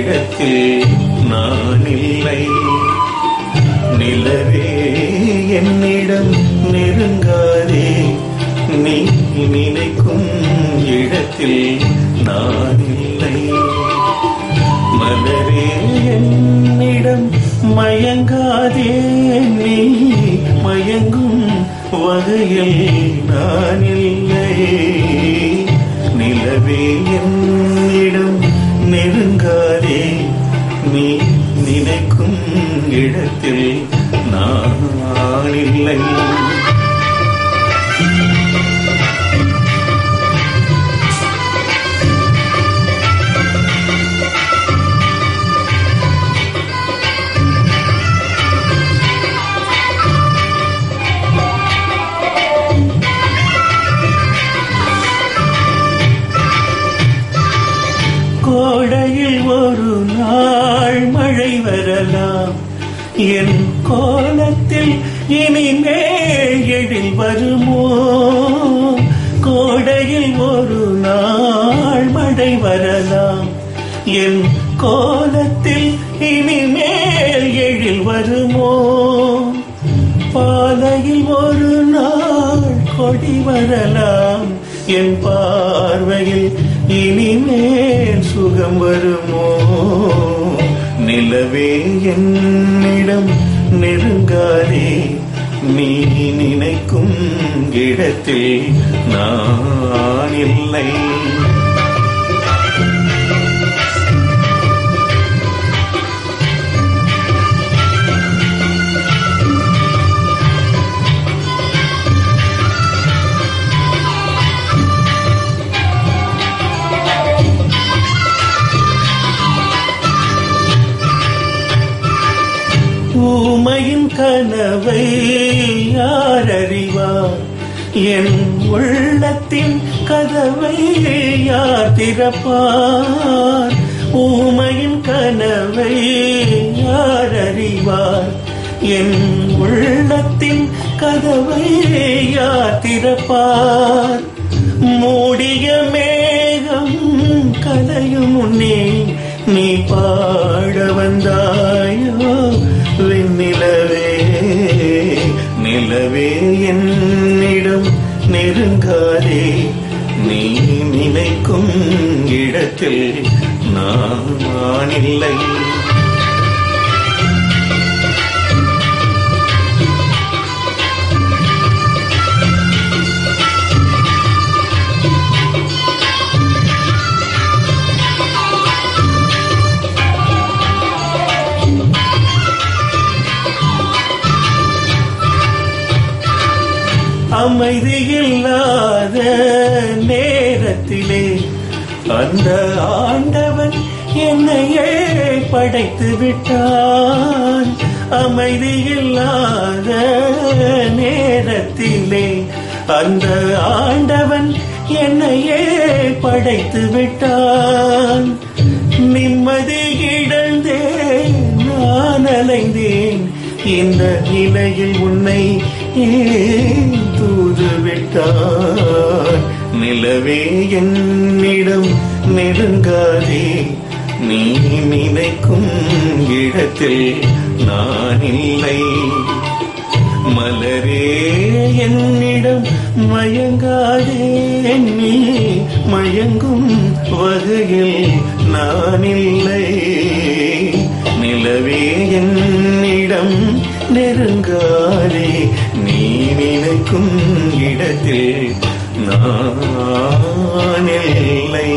இடத்தில் நான் இல்லை. நிலவே என்னிடம் நெருங்காதே, நீ நினைக்கும் இடத்தில் நான் இல்லை. மலரே என்னிடம் மயங்காதே, நீ மயங்கும் வகையில் நான் இல்லை. நிலவே என்னிடம் நெருங்காதே, நீ நினைக்கும் இடத்தில் நான் இல்லை. கோடையில் ஒரு நாள் மழை வரலாம், என் கோலத்தில் இனிமேல் எழில் வருமோ? கோடையில் ஒரு நாள் மழை வரலாம், என் கோலத்தில் இனிமேல் எழில் வருமோ? பாலையில் ஒரு நாள் கொடி வரலாம், என் பார்வையில் இனிமேல் சுகம் வருமோ? நிலவே என்னிடம் நெருங்காதே, நீ நினைக்கும் இடத்தில் நான் இல்லை. ஊமையின் கனவை யார் அறிவார், என் உள்ளத்தின் கதவை யார் திறப்பார்? ஊமையின் கனவை யார் அறிவார், என் உள்ளத்தின் கதவை யார் திறப்பார்? மூடிய மேகம் கலையும் முன்னே நீ பாட வந்தாயோ வெண்ணிலவே? நிலவே என்னிடம் நெருங்காதே, நீ நினைக்கும் இடத்தில் நான் இல்லை. அமைதியில்லாத நேரத்திலே அந்த ஆண்டவன் என்னையே படைத்து விட்டான். அமைதியில்லாத நேரத்திலே அந்த ஆண்டவன் என்னையே படைத்து விட்டான். நிம்மதி இழந்தேன், நான் அலைந்தேன், இந்த நிலையில் உன்னை ஏன் தூது விட்டான்? நிலவே என்னிடம் நெருங்காதே, நீ நினைக்கும் இடத்தில் நான் இல்லை. மலரே என்னிடம் மயங்காதே, நீ மயங்கும் வகையில் நான் இல்லை. நிலவே என்னிடம் நெருங்காதே, நீ நினைக்கும் இடத்தில் நான் இல்லை.